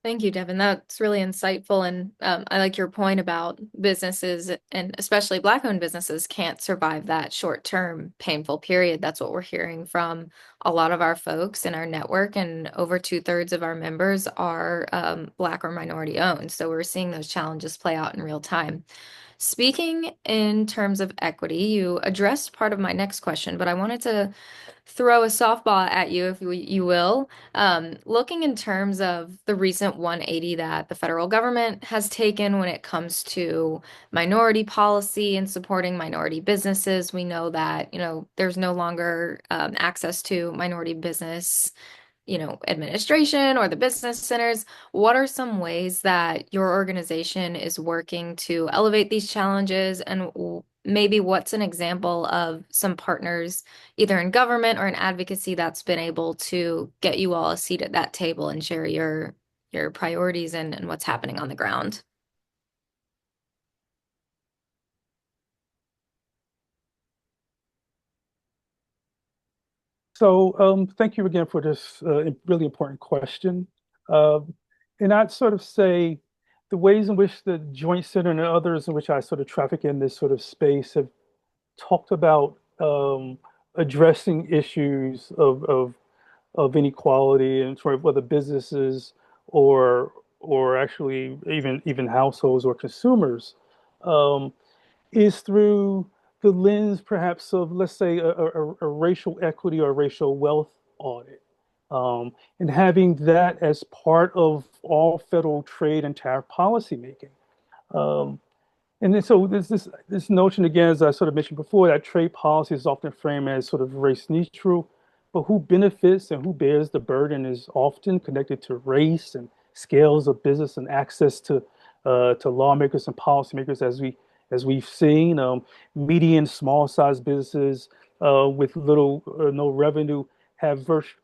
Thank you, Devin. That's really insightful. And I like your point about businesses and especially Black-owned businesses can't survive that short-term painful period. That's what we're hearing from a lot of our folks in our network. And over 2/3 of our members are Black or minority owned. So we're seeing those challenges play out in real time. Speaking in terms of equity, you addressed part of my next question, but I wanted to throw a softball at you, if you will. Looking in terms of the recent 180 that the federal government has taken when it comes to minority policy and supporting minority businesses, we know that, there's no longer access to minority business administration or the business centers. What are some ways that your organization is working to elevate these challenges? And maybe what's an example of some partners, either in government or in advocacy, that's been able to get you all a seat at that table and share your priorities and what's happening on the ground? So thank you again for this really important question. And I'd sort of say the ways in which the Joint Center and others in which I sort of traffic in this sort of space have talked about addressing issues of inequality and sort of whether businesses or actually even households or consumers. Um, is through the lens perhaps of, let's say, a racial equity or racial wealth audit. And having that as part of all federal trade and tariff policymaking. Um, and then so there's this notion again, as I sort of mentioned before, that trade policy is often framed as sort of race neutral, but who benefits and who bears the burden is often connected to race and scales of business and access to lawmakers and policymakers, as we've seen. Median small-sized businesses with little or no revenue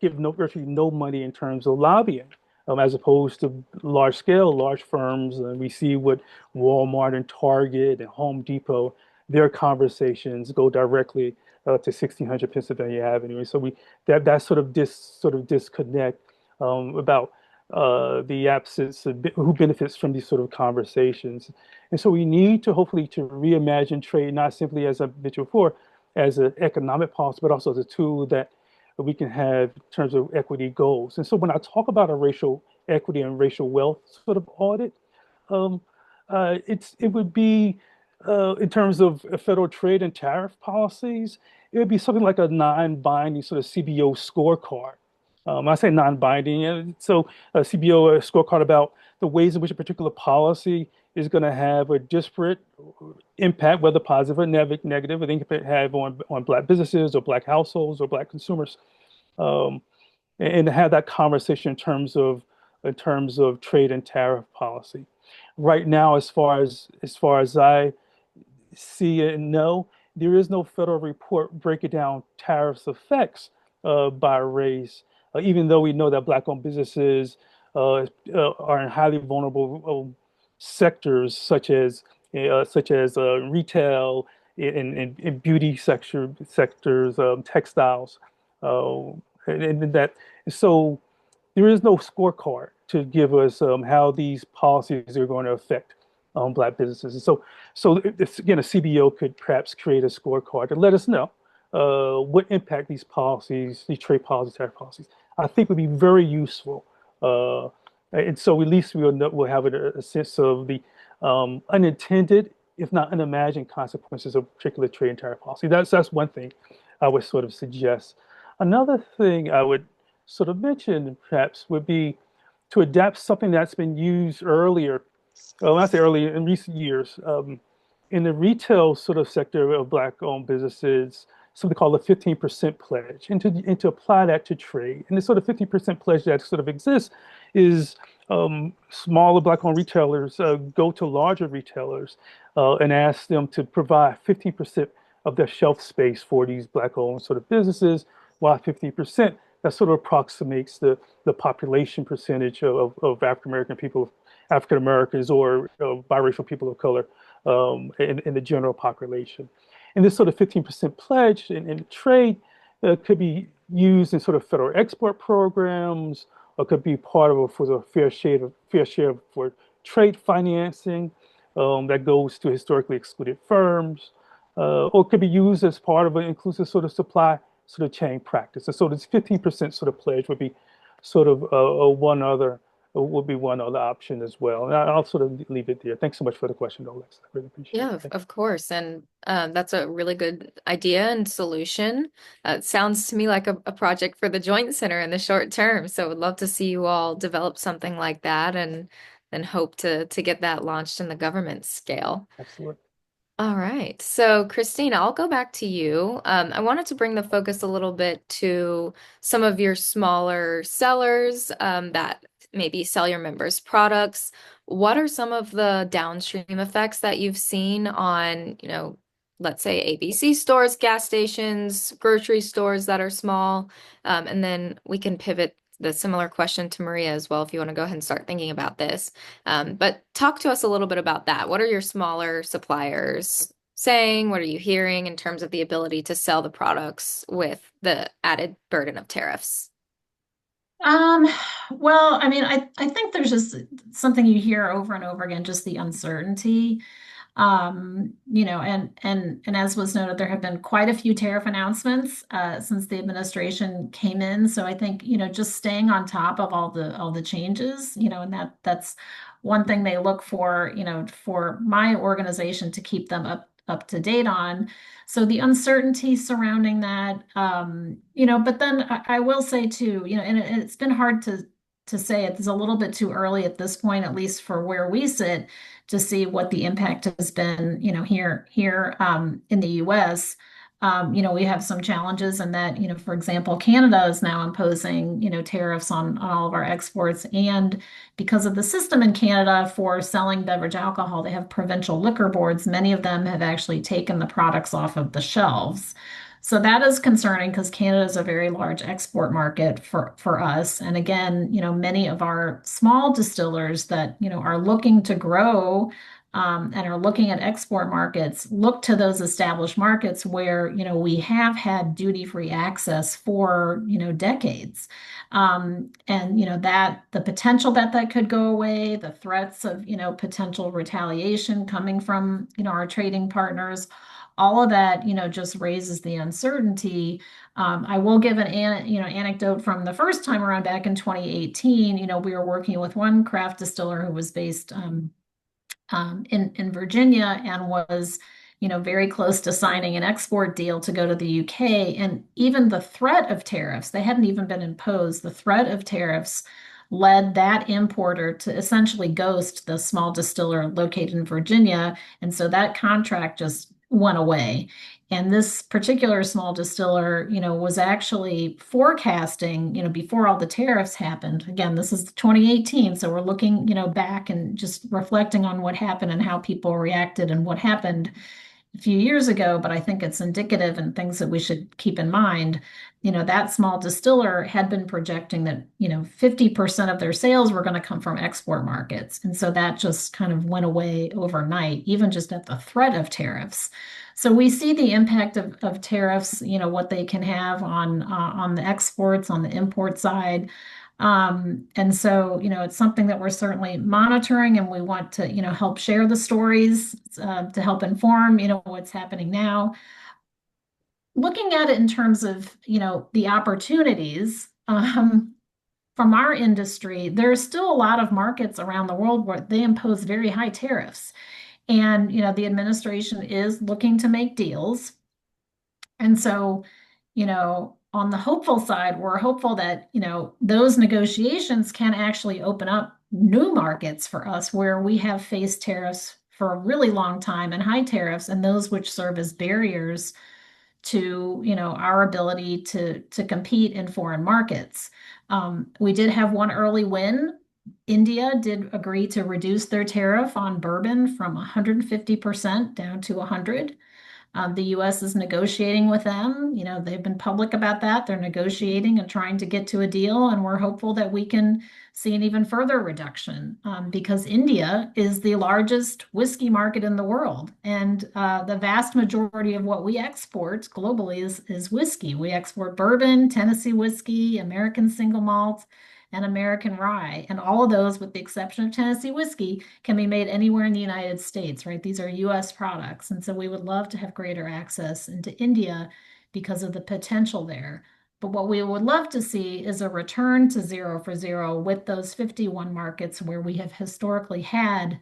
give virtually no money in terms of lobbying, as opposed to large firms. And we see what Walmart and Target and Home Depot, their conversations go directly to 1600 Pennsylvania Avenue. And so that sort of disconnect about the absence of who benefits from these sort of conversations. And so we need to hopefully to reimagine trade, not simply as I mentioned before, as an economic policy, but also as a tool that we can have in terms of equity goals. And so when I talk about a racial equity and racial wealth sort of audit, um, it would be in terms of federal trade and tariff policies, it would be something like a non-binding sort of CBO scorecard. I say non-binding, so a CBO a scorecard about the ways in which a particular policy is going to have a disparate impact, whether positive or negative, I think if it have on Black businesses or Black households or Black consumers, um, and to have that conversation in terms of trade and tariff policy. Right now, as far as I see it and know, there is no federal report breaking down tariffs effects by race, even though we know that Black-owned businesses are in highly vulnerable sectors such as retail and beauty sectors, textiles, uh, and that so there is no scorecard to give us how these policies are going to affect Black businesses. And again, a CBO could perhaps create a scorecard to let us know what impact these policies, these trade policies, tariff policies, I think would be very useful. And so at least we'll have a sense of the unintended, if not unimagined, consequences of particular trade and tariff policy. That's one thing I would sort of suggest. Another thing I would sort of mention perhaps would be to adapt something that's been used earlier, when I say earlier, in recent years, in the retail sort of sector of Black-owned businesses, something called the 15% pledge, and to apply that to trade. And the sort of 15% pledge that sort of exists is smaller Black-owned retailers go to larger retailers and ask them to provide 15% of their shelf space for these Black-owned sort of businesses, while 50% that sort of approximates the population percentage of African American people, African Americans, or biracial people of color in the general population. And this sort of 15% pledge in trade could be used in sort of federal export programs, or could be part of a fair share for trade financing that goes to historically excluded firms, or could be used as part of an inclusive sort of supply sort of chain practice. And so this 15% sort of pledge would be sort of one other option as well. And I'll sort of leave it there. Thanks so much for the question, Alex. I really appreciate Yeah, it. of course. And that's a really good idea and solution. It sounds to me like a project for the Joint Center in the short term. So would love to see you all develop something like that and then hope to get that launched in the government scale. Absolutely. All right. So, Christina, I'll go back to you. I wanted to bring the focus a little bit to some of your smaller sellers that maybe sell your members' products. What are some of the downstream effects that you've seen on, let's say ABC stores, gas stations, grocery stores that are small. And then we can pivot the similar question to Maria as well if you want to go ahead and start thinking about this. But talk to us a little bit about that. What are your smaller suppliers saying? What are you hearing in terms of the ability to sell the products with the added burden of tariffs? Um, well, I mean, I think there's just something you hear over and over again, just the uncertainty. And as was noted, there have been quite a few tariff announcements since the administration came in. So I think, just staying on top of all the changes, and that's one thing they look for, for my organization to keep them up to date on. So the uncertainty surrounding that, but then I will say too, and it's been hard to say it's a little bit too early at this point, at least for where we sit, to see what the impact has been, here in the U.S. We have some challenges in that, for example, Canada is now imposing, tariffs on all of our exports. And because of the system in Canada for selling beverage alcohol, they have provincial liquor boards. Many of them have actually taken the products off of the shelves. So that is concerning because Canada is a very large export market for us. And again, many of our small distillers that, are looking to grow and are looking at export markets, look to those established markets where, we have had duty-free access for, decades. And, that the potential that could go away, the threats of, potential retaliation coming from, our trading partners, all of that, just raises the uncertainty. I will give anecdote from the first time around back in 2018. We were working with one craft distiller who was based in Virginia and was, very close to signing an export deal to go to the UK. And even the threat of tariffs, they hadn't even been imposed, the threat of tariffs led that importer to essentially ghost the small distiller located in Virginia. And so that contract just went away. And this particular small distiller, was actually forecasting, before all the tariffs happened. Again, this is 2018, so we're looking, back and just reflecting on what happened and how people reacted and what happened a few years ago, but I think it's indicative and things that we should keep in mind. That small distiller had been projecting that, 50% of their sales were going to come from export markets. And so that just kind of went away overnight, even just at the threat of tariffs. So we see the impact of tariffs, what they can have on the exports, on the import side. And so, it's something that we're certainly monitoring, and we want to, help share the stories to help inform, what's happening now. Looking at it in terms of, the opportunities from our industry, there's still a lot of markets around the world where they impose very high tariffs. And, the administration is looking to make deals. And so, on the hopeful side, we're hopeful that, those negotiations can actually open up new markets for us where we have faced tariffs for a really long time and high tariffs, and those which serve as barriers to, our ability to compete in foreign markets. We did have one early win. India did agree to reduce their tariff on bourbon from 150% down to 100. The U.S. is negotiating with them. They've been public about that. They're negotiating and trying to get to a deal, and we're hopeful that we can see an even further reduction because India is the largest whiskey market in the world, and the vast majority of what we export globally is whiskey. We export bourbon, Tennessee whiskey, American single malt, and American rye. And all of those, with the exception of Tennessee whiskey, can be made anywhere in the United States, right? These are US products. And so we would love to have greater access into India because of the potential there. But what we would love to see is a return to 0 for 0 with those 51 markets where we have historically had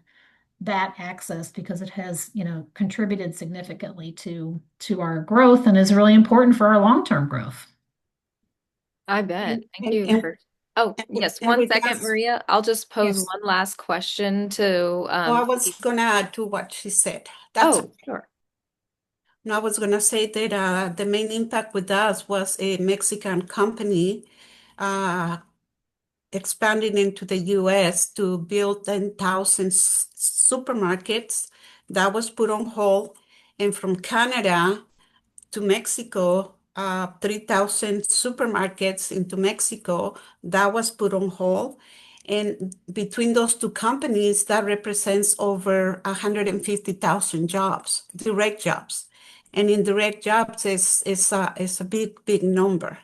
that access because it has, contributed significantly to our growth and is really important for our long-term growth. I bet. Thank And, you and, for. Oh, and, yes. and One with second, that, Maria. I'll just pose yes. one last question to. I was gonna add to what she said. That's Oh, sure. No, I was gonna say that the main impact with us was a Mexican company uh, expanding into the US to build 10,000 supermarkets. That was put on hold. And from Canada to Mexico, 3,000 supermarkets into Mexico, that was put on hold. And between those two companies, that represents over 150,000 jobs, direct jobs. And indirect jobs is a big, big number.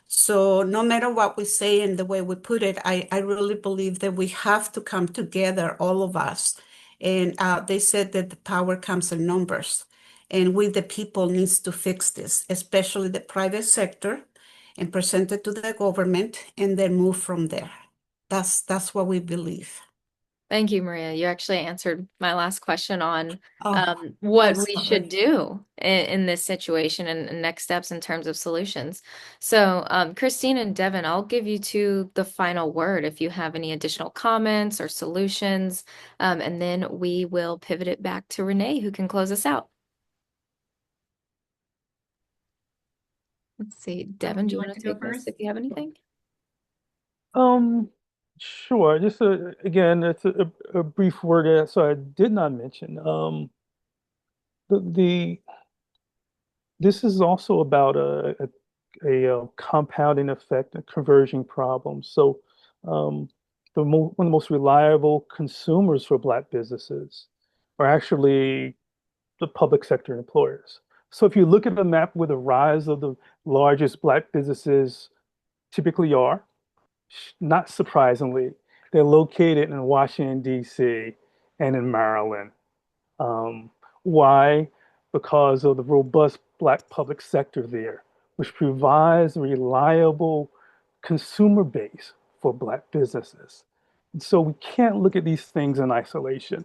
So no matter what we say and the way we put it, I really believe that we have to come together, all of us. And they said that the power comes in numbers. And we, the people, needs to fix this, especially the private sector, and present it to the government and then move from there. That's what we believe. Thank you, Maria. You actually answered my last question on Oh, what I'm we should sorry. do in this situation and next steps in terms of solutions. So, Christine and Devin, I'll give you two the final word if you have any additional comments or solutions, and then we will pivot it back to Renee, who can close us out. Let's see, Devin, Would do you you like want to to go take this first? if you have anything? Sure. Just again, it's a brief word. So I did not mention the this is also about a compounding effect, a conversion problem. So one of the most reliable consumers for Black businesses are actually the public sector employers. So if you look at the map where the rise of the largest Black businesses typically are, not surprisingly, they're located in Washington, D.C. and in Maryland. Why? Because of the robust Black public sector there, which provides a reliable consumer base for Black businesses. And so we can't look at these things in isolation.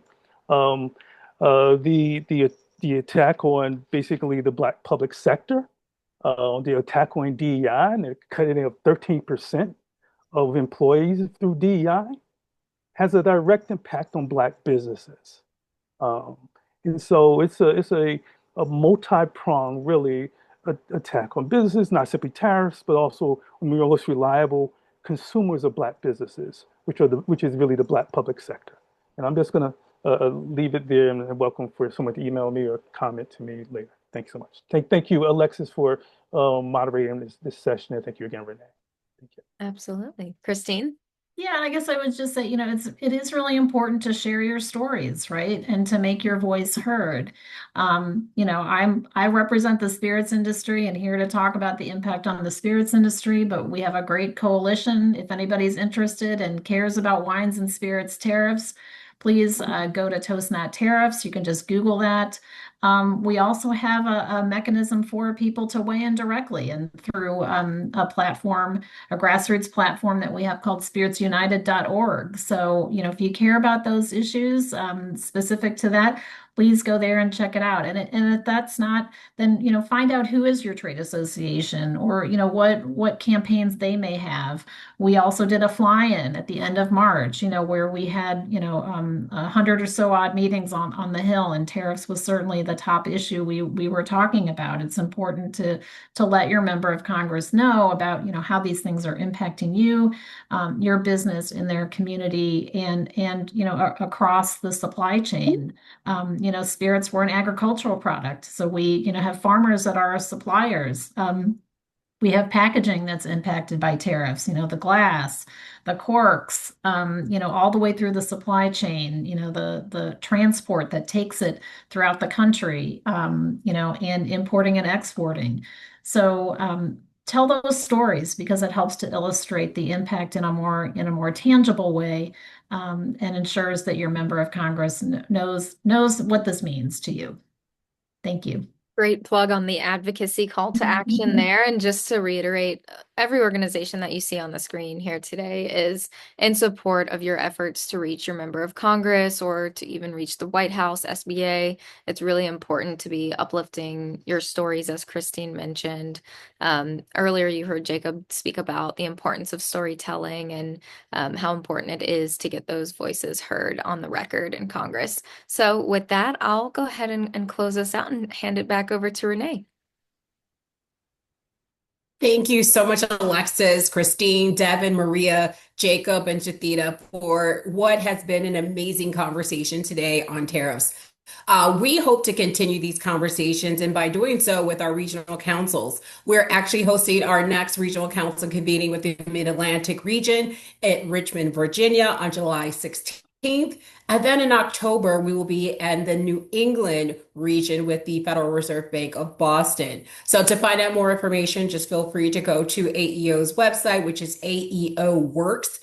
Um, the attack on basically the Black public sector, the attack on DEI, and they're cutting of 13% of employees through DEI, has a direct impact on Black businesses. Um, and so it's a multi-pronged, really, attack on businesses, not simply tariffs, but also on the most reliable consumers of Black businesses, which is really the Black public sector. And I'm just going to leave it there and welcome for someone to email me or comment to me later. Thank you so much. Thank you, Alexis, for moderating this session, and thank you again, Renee. Thank you. Absolutely. Christine? Yeah, and I guess I would just say, it is really important to share your stories, right? And to make your voice heard. I represent the spirits industry and here to talk about the impact on the spirits industry, but we have a great coalition. If anybody's interested and cares about wines and spirits tariffs, please go to ToastNet Tariffs. You can just Google that. We also have a mechanism for people to weigh in directly and through a platform, a grassroots platform that we have called spiritsunited.org. So, if you care about those issues specific to that, please go there and check it out. And if that's not, then, find out who is your trade association or, what campaigns they may have. We also did a fly-in at the end of March, where we had, 100 or so odd meetings on the Hill, and tariffs was certainly the top issue we were talking about. It's important to let your member of Congress know about, how these things are impacting you, your business in their community and across the supply chain. Spirits were an agricultural product. So we, have farmers that are our suppliers. We have packaging that's impacted by tariffs, the glass, the corks, all the way through the supply chain, the transport that takes it throughout the country, and importing and exporting. So tell those stories because it helps to illustrate the impact in a more tangible way, and ensures that your member of Congress knows what this means to you. Thank you. Great plug on the advocacy call to action there. And just to reiterate, every organization that you see on the screen here today is in support of your efforts to reach your member of Congress or to even reach the White House, SBA. It's really important to be uplifting your stories, as Christine mentioned. Earlier, you heard Jacob speak about the importance of storytelling and how important it is to get those voices heard on the record in Congress. So with that, I'll go ahead and close us out and hand it back over to Renee. Thank you so much, Alexis, Christine, Devin, Maria, Jacob, and Jathita for what has been an amazing conversation today on tariffs. We hope to continue these conversations, and by doing so with our regional councils, we're actually hosting our next regional council convening with the Mid-Atlantic region at Richmond, Virginia on July 16th. And then in October, we will be in the New England region with the Federal Reserve Bank of Boston. So to find out more information, just feel free to go to AEO's website, which is aeoworks.org.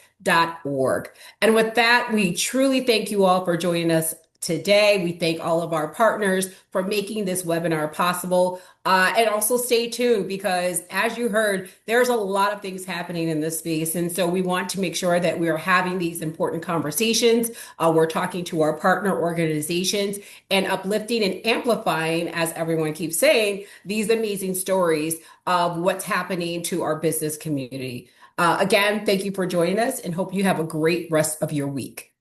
And with that, we truly thank you all for joining us today. We thank all of our partners for making this webinar possible. And also stay tuned because as you heard, there's a lot of things happening in this space. And so we want to make sure that we are having these important conversations. We're talking to our partner organizations and uplifting and amplifying, as everyone keeps saying, these amazing stories of what's happening to our business community. Again, thank you for joining us and hope you have a great rest of your week.